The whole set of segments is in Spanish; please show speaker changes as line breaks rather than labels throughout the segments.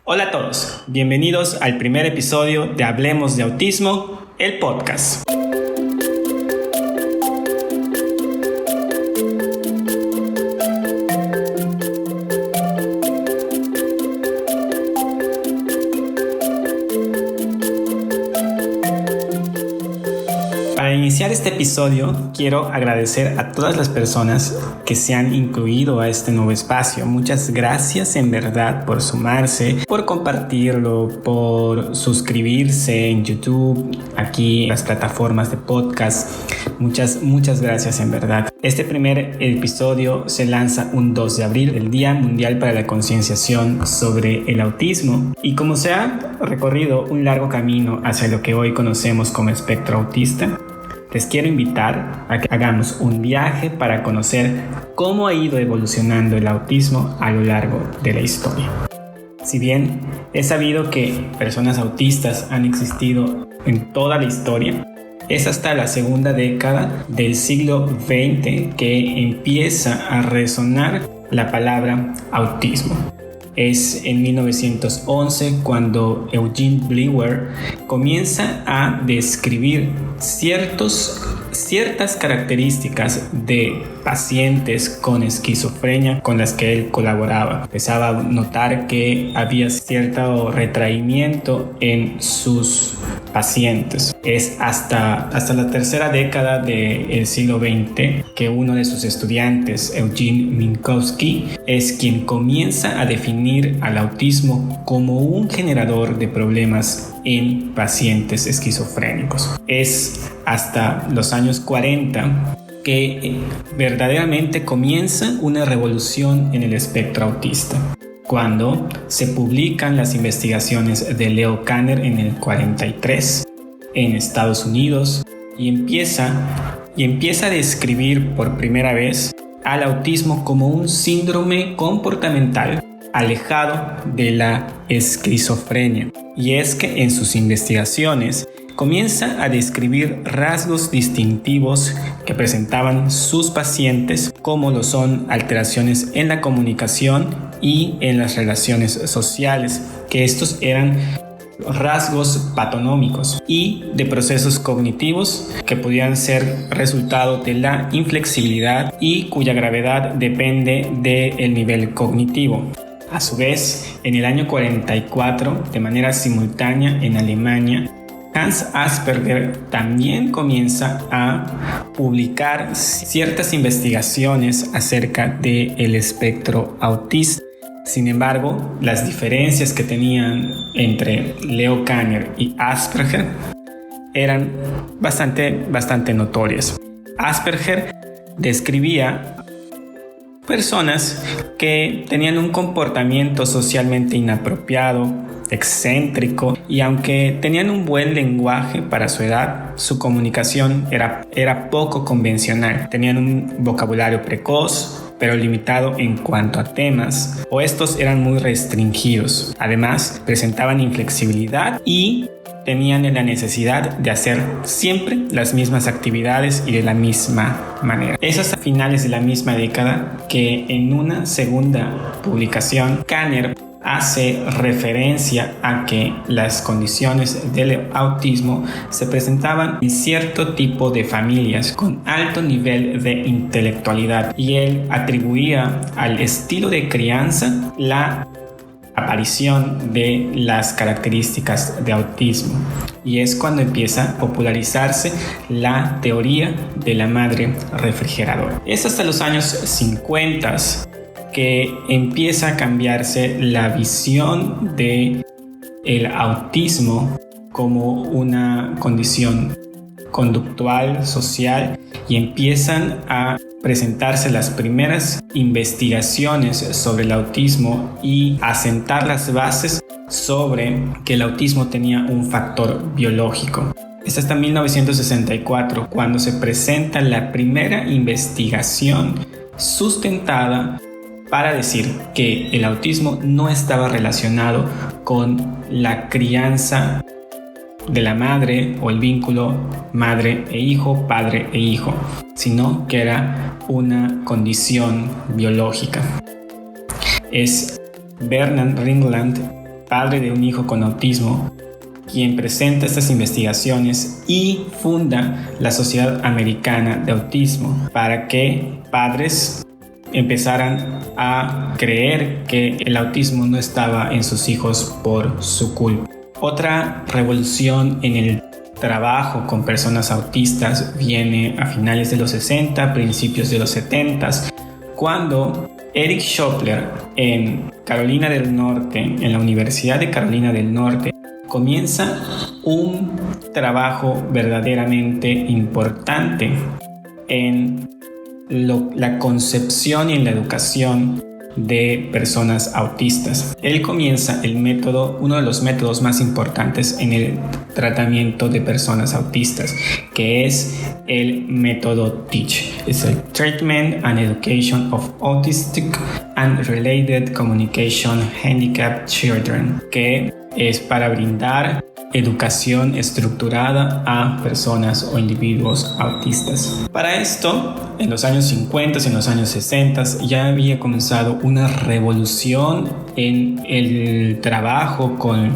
Hola a todos, bienvenidos al primer episodio de Hablemos de Autismo, el podcast. Para iniciar este episodio, quiero agradecer a todas las personas que se han incluido a este nuevo espacio. Muchas gracias en verdad por sumarse, por compartirlo, por suscribirse en YouTube, aquí en las plataformas de podcast. Muchas gracias en verdad. Este primer episodio se lanza un 2 de abril, el Día Mundial para la Concienciación sobre el Autismo. Y como se ha recorrido un largo camino hacia lo que hoy conocemos como espectro autista, les quiero invitar a que hagamos un viaje para conocer cómo ha ido evolucionando el autismo a lo largo de la historia. Si bien es sabido que personas autistas han existido en toda la historia, es hasta la segunda década del siglo XX que empieza a resonar la palabra autismo. Es en 1911 cuando Eugene Bleuler comienza a describir ciertas características de pacientes con esquizofrenia con las que él colaboraba. Empezaba a notar que había cierto retraimiento en sus pacientes. Es hasta la tercera década del siglo XX que uno de sus estudiantes, Eugene Minkowski, es quien comienza a definir al autismo como un generador de problemas en pacientes esquizofrénicos. Es hasta los años 40 que verdaderamente comienza una revolución en el espectro autista, cuando se publican las investigaciones de Leo Kanner en el 43 en Estados Unidos y empieza a describir por primera vez al autismo como un síndrome comportamental alejado de la esquizofrenia. Y es que en sus investigaciones comienza a describir rasgos distintivos que presentaban sus pacientes, como lo son alteraciones en la comunicación y en las relaciones sociales, que estos eran rasgos patonómicos, y de procesos cognitivos que podían ser resultado de la inflexibilidad y cuya gravedad depende del nivel cognitivo. A su vez, en el año 44, de manera simultánea en Alemania, Hans Asperger también comienza a publicar ciertas investigaciones acerca del espectro autista. Sin embargo, las diferencias que tenían entre Leo Kanner y Asperger eran bastante notorias. Asperger describía personas que tenían un comportamiento socialmente inapropiado, excéntrico, y aunque tenían un buen lenguaje para su edad, su comunicación era poco convencional. Tenían un vocabulario precoz, pero limitado en cuanto a temas, o estos eran muy restringidos. Además, presentaban inflexibilidad y tenían la necesidad de hacer siempre las mismas actividades y de la misma manera. Es hasta finales de la misma década que en una segunda publicación, Kanner hace referencia a que las condiciones del autismo se presentaban en cierto tipo de familias con alto nivel de intelectualidad, y él atribuía al estilo de crianza la aparición de las características de autismo. Y es cuando empieza a popularizarse la teoría de la madre refrigeradora. Es hasta los años 50 que empieza a cambiarse la visión de el autismo como una condición conductual, social, y empiezan a presentarse las primeras investigaciones sobre el autismo y a sentar las bases sobre que el autismo tenía un factor biológico. Es hasta 1964 cuando se presenta la primera investigación sustentada para decir que el autismo no estaba relacionado con la crianza de la madre o el vínculo madre e hijo, padre e hijo, sino que era una condición biológica. Es Bernard Ringland padre de un hijo con autismo, quien presenta estas investigaciones y funda la Sociedad Americana de Autismo para que padres empezaran a creer que el autismo no estaba en sus hijos por su culpa. Otra revolución en el trabajo con personas autistas viene a finales de los 60, principios de los 70, cuando Eric Schopler en Carolina del Norte, en la Universidad de Carolina del Norte, comienza un trabajo verdaderamente importante en la concepción y en la educación de personas autistas. Él comienza uno de los métodos más importantes en el tratamiento de personas autistas, que es el método TEACH. Es el Treatment and Education of Autistic and Related Communication Handicapped Children, que es para brindar educación estructurada a personas o individuos autistas. Para esto, en los años 50 y en los años 60 ya había comenzado una revolución en el trabajo con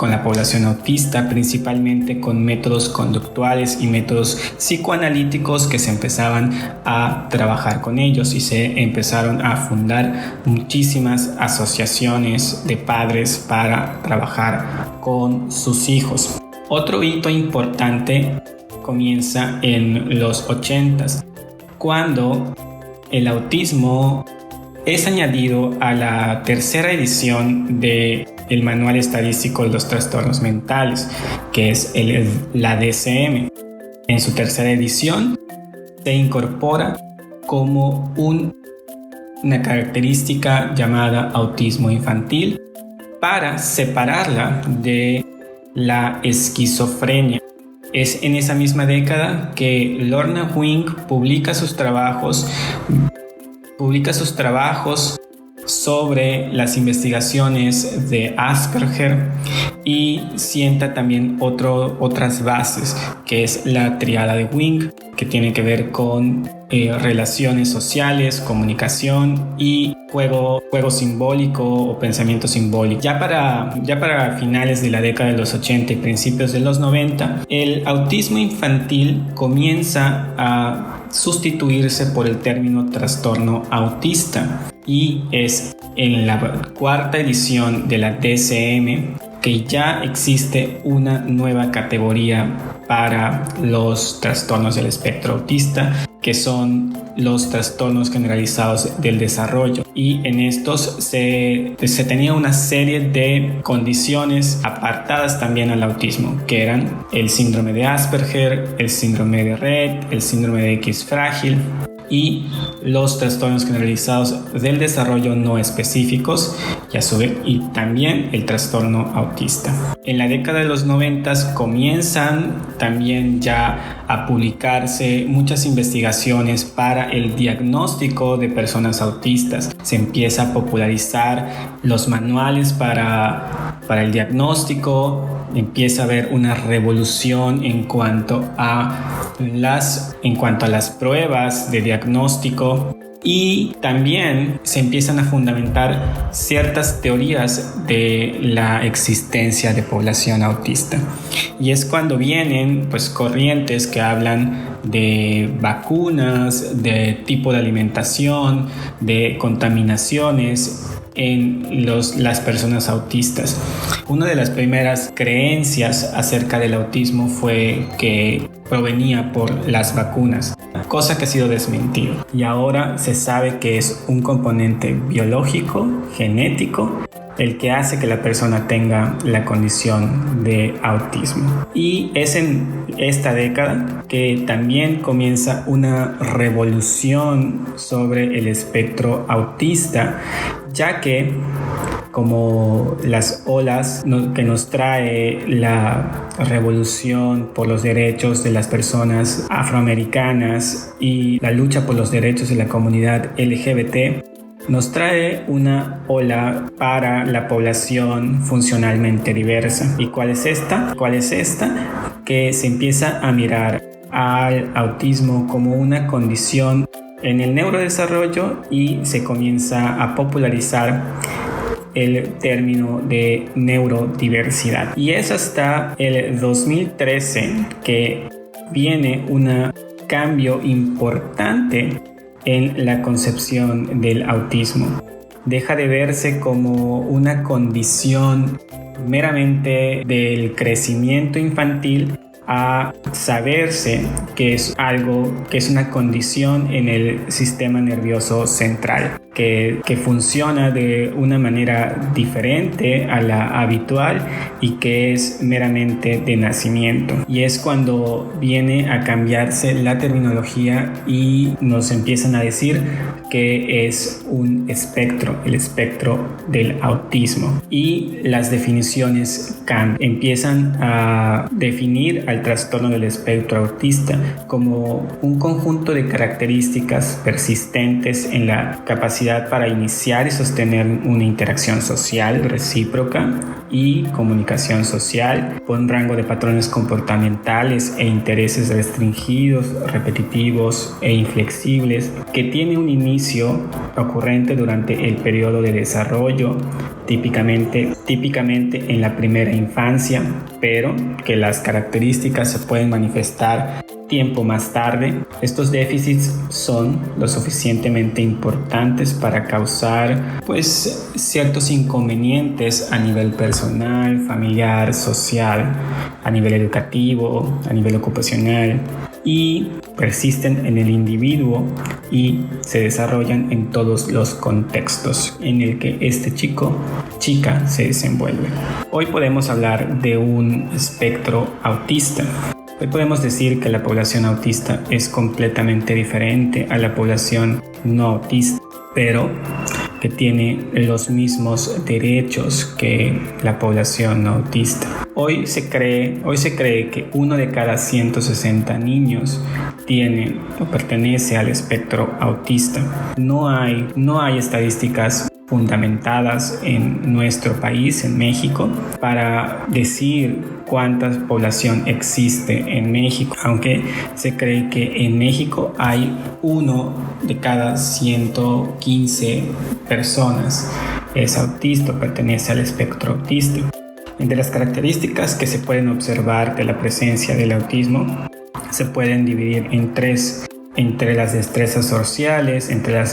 la población autista, principalmente con métodos conductuales y métodos psicoanalíticos que se empezaban a trabajar con ellos, y se empezaron a fundar muchísimas asociaciones de padres para trabajar con sus hijos. Otro hito importante comienza en los 80s, cuando el autismo es añadido a la tercera edición del Manual Estadístico de los Trastornos Mentales, que es la DSM. En su tercera edición se incorpora como una característica llamada autismo infantil para separarla de la esquizofrenia. Es en esa misma década que Lorna Wing publica sus trabajos sobre las investigaciones de Asperger y sienta también otras bases, que es la triada de Wing, que tiene que ver con relaciones sociales, comunicación y juego simbólico o pensamiento simbólico. Ya para finales de la década de los 80 y principios de los 90, el autismo infantil comienza a sustituirse por el término trastorno autista, y es en la cuarta edición de la DSM que ya existe una nueva categoría para los trastornos del espectro autista, que son los trastornos generalizados del desarrollo, y en estos se tenía una serie de condiciones apartadas también al autismo, que eran el síndrome de Asperger, el síndrome de Rett, el síndrome de X frágil y los trastornos generalizados del desarrollo no específicos, y a su vez y también el trastorno autista. En la década de los 90 comienzan también ya a publicarse muchas investigaciones para el diagnóstico de personas autistas. Se empieza a popularizar los manuales para el diagnóstico, empieza a haber una revolución en cuanto a las pruebas de diagnóstico, y también se empiezan a fundamentar ciertas teorías de la existencia de población autista. Y es cuando vienen corrientes que hablan de vacunas, de tipo de alimentación, de contaminaciones en las personas autistas. Una de las primeras creencias acerca del autismo fue que provenía por las vacunas, cosa que ha sido desmentido, y ahora se sabe que es un componente biológico, genético, el que hace que la persona tenga la condición de autismo. Y es en esta década que también comienza una revolución sobre el espectro autista, ya que como las olas que nos trae la revolución por los derechos de las personas afroamericanas y la lucha por los derechos de la comunidad LGBT, nos trae una ola para la población funcionalmente diversa. ¿Y cuál es esta? Que se empieza a mirar al autismo como una condición en el neurodesarrollo y se comienza a popularizar el término de neurodiversidad. Y es hasta el 2013 que viene un cambio importante en la concepción del autismo. Deja de verse como una condición meramente del crecimiento infantil a saberse que es algo, que es una condición en el sistema nervioso central, que funciona de una manera diferente a la habitual y que es meramente de nacimiento. Y es cuando viene a cambiarse la terminología y nos empiezan a decir que es un espectro, el espectro del autismo. Y las definiciones cambian. Empiezan a definir al trastorno del espectro autista como un conjunto de características persistentes en la capacidad para iniciar y sostener una interacción social recíproca y comunicación social, con un rango de patrones comportamentales e intereses restringidos, repetitivos e inflexibles, que tiene un inicio ocurrente durante el periodo de desarrollo, típicamente en la primera infancia, pero que las características se pueden manifestar tiempo más tarde. Estos déficits son lo suficientemente importantes para causar ciertos inconvenientes a nivel personal, familiar, social, a nivel educativo, a nivel ocupacional, y persisten en el individuo y se desarrollan en todos los contextos en el que este chica se desenvuelve. Hoy podemos hablar de un espectro autista. Hoy podemos decir que la población autista es completamente diferente a la población no autista, pero que tiene los mismos derechos que la población no autista. Hoy se cree que 1 de cada 160 niños tiene o pertenece al espectro autista. No hay estadísticas fundamentadas en nuestro país, en México, para decir cuánta población existe en México, aunque se cree que en México hay 1 de cada 115 personas es autista o pertenece al espectro autista. Entre las características que se pueden observar de la presencia del autismo se pueden dividir en 3: entre las destrezas sociales, entre las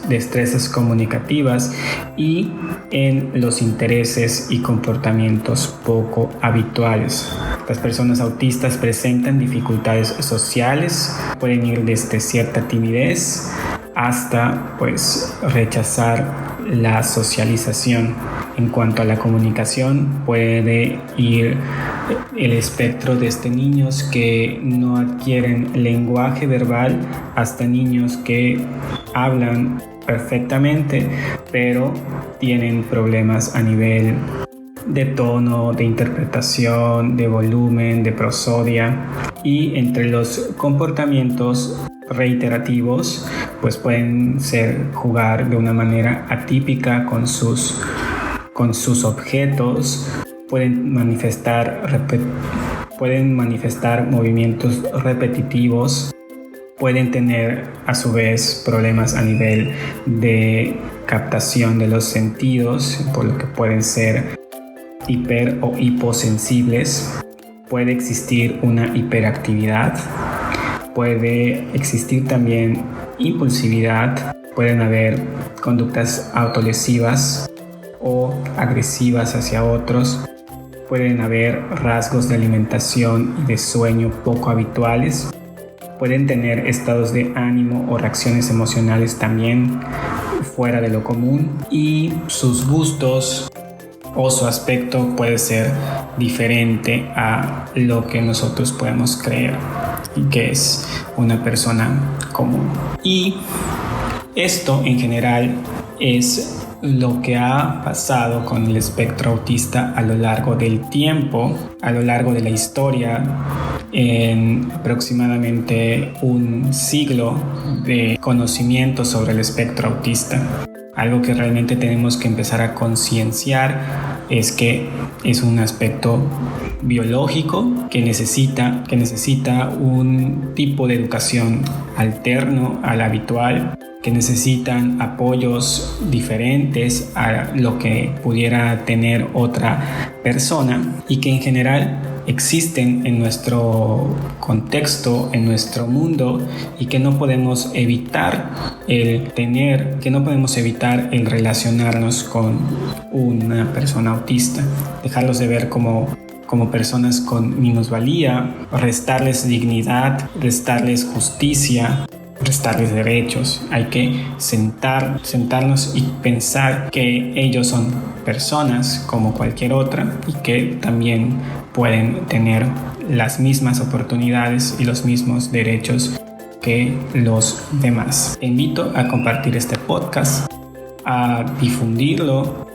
destrezas comunicativas y en los intereses y comportamientos poco habituales. Las personas autistas presentan dificultades sociales, pueden ir desde cierta timidez hasta rechazar la socialización. En cuanto a la comunicación, puede ir el espectro desde niños que no adquieren lenguaje verbal hasta niños que hablan perfectamente, pero tienen problemas a nivel de tono, de interpretación, de volumen, de prosodia. Y entre los comportamientos reiterativos, pueden ser jugar de una manera atípica con sus objetos, pueden manifestar movimientos repetitivos, pueden tener a su vez problemas a nivel de captación de los sentidos, por lo que pueden ser hiper o hiposensibles. Puede existir una hiperactividad, puede existir también impulsividad, pueden haber conductas autolesivas o agresivas hacia otros, pueden haber rasgos de alimentación y de sueño poco habituales, pueden tener estados de ánimo o reacciones emocionales también fuera de lo común, y sus gustos o su aspecto puede ser diferente a lo que nosotros podemos creer y que es una persona común. Y esto en general es lo que ha pasado con el espectro autista a lo largo del tiempo, a lo largo de la historia, en aproximadamente un siglo de conocimiento sobre el espectro autista. Algo que realmente tenemos que empezar a concienciar es que es un aspecto biológico que necesita un tipo de educación alterno al habitual, que necesitan apoyos diferentes a lo que pudiera tener otra persona y que en general existen en nuestro contexto, en nuestro mundo, y que no podemos evitar el relacionarnos con una persona autista, dejarlos de ver como personas con minusvalía, restarles dignidad, restarles justicia, restarles derechos. Hay que sentarnos y pensar que ellos son personas como cualquier otra y que también pueden tener las mismas oportunidades y los mismos derechos que los demás. Te invito a compartir este podcast, a difundirlo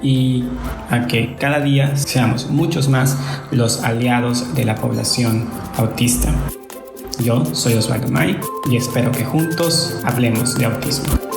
y a que cada día seamos muchos más los aliados de la población autista. Yo soy Osvaldo May y espero que juntos hablemos de autismo.